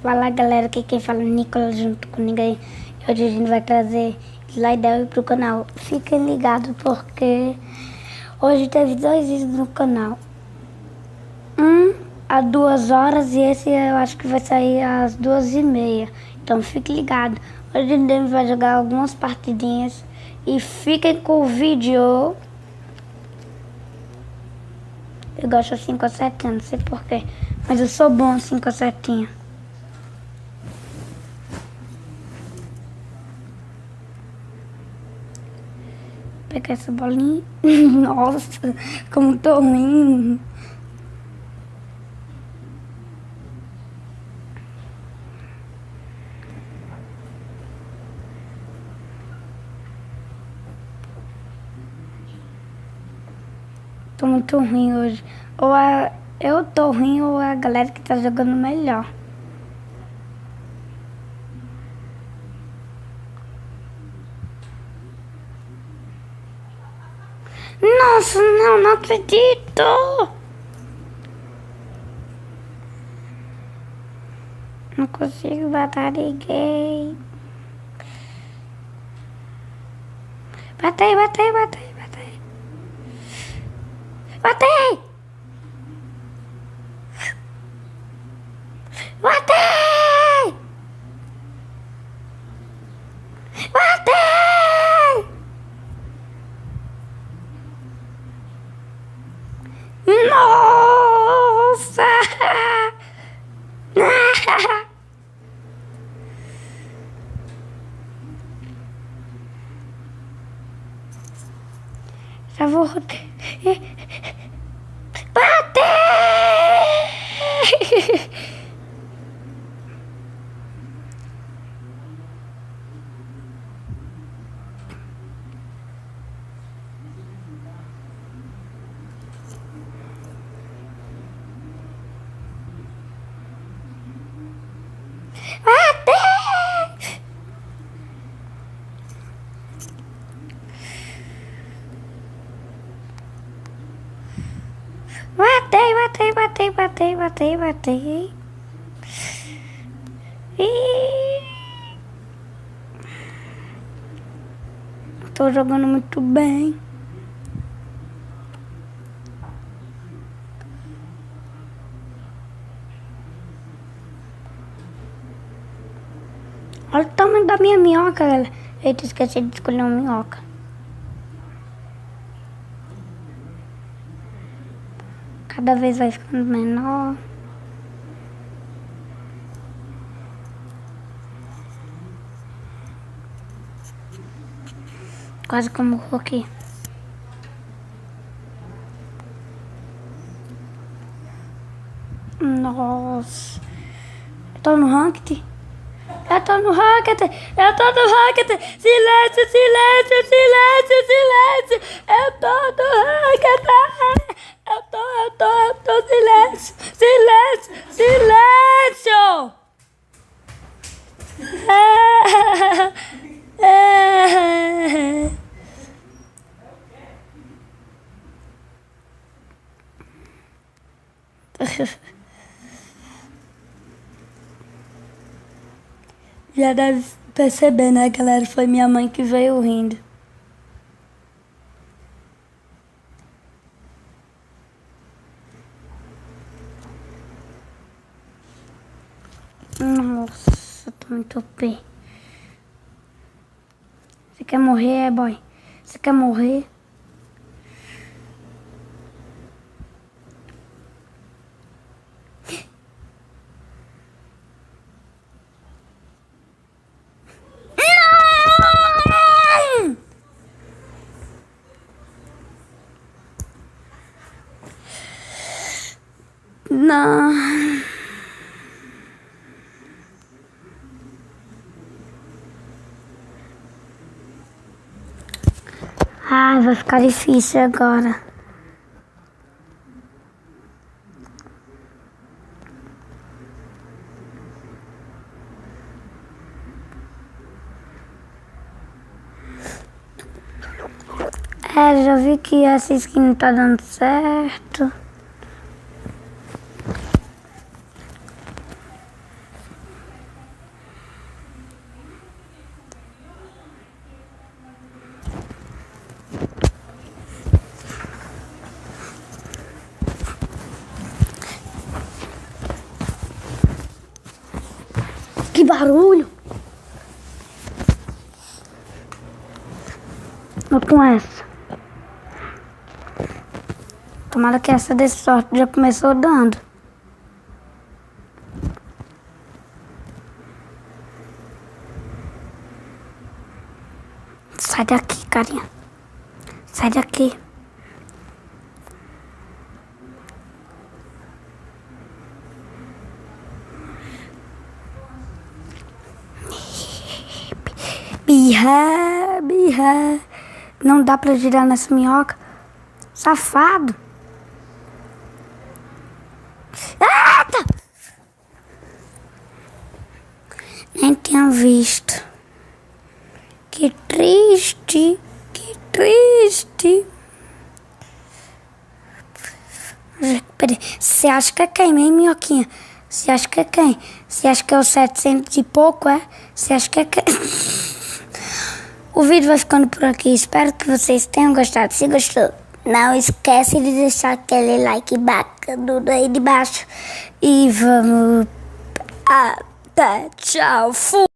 Fala galera, aqui quem fala é o Nicolas junto com ninguém. Hoje a gente vai trazer sliders pro canal. Fiquem ligados porque hoje teve 2 vídeos no canal. Um às 2 horas e esse eu acho que vai sair às 2h30. Então fique ligado. Hoje a gente vai jogar algumas partidinhas e fiquem com o vídeo. Eu gosto assim com a setinha, não sei porquê, mas eu sou bom assim com a setinha. Pegar essa bolinha. Nossa, como tô ruim. Tô muito ruim hoje. Eu tô ruim ou é a galera que tá jogando melhor. Nossa, não acredito! Não consigo matar ninguém. Batei! Batei! Batei! Nossa! Já vou... Batei! Batei. Tô jogando muito bem. Olha o tamanho da minha minhoca, galera. Eita, esqueci de escolher uma minhoca. Cada vez vai ficando menor. Quase como o Hulk. Nossa. Eu tô no ranked. Silêncio. Eu tô no ranked. Silêncio. Já deve perceber, né, galera? Foi minha mãe que veio rindo. Nossa, tô muito OP. Você quer morrer, boy? Você quer morrer? Não. Ai, vai ficar difícil agora. Já vi que essa skin não tá dando certo. barulho. Vou com essa. Tomara que essa dê sorte, já começou dando. Sai daqui, carinha. Sai daqui. Birra, birra. Não dá pra girar nessa minhoca. Safado. Eita! Nem tinha visto. Que triste. Que triste. Peraí. Você acha que é quem, hein, minhoquinha? Você acha que é quem? Você acha que é o 700 e pouco, é? Você acha que é quem? O vídeo vai ficando por aqui. Espero que vocês tenham gostado. Se gostou, não esquece de deixar aquele like bacana aí de baixo. E vamos... Até tchau. Fui.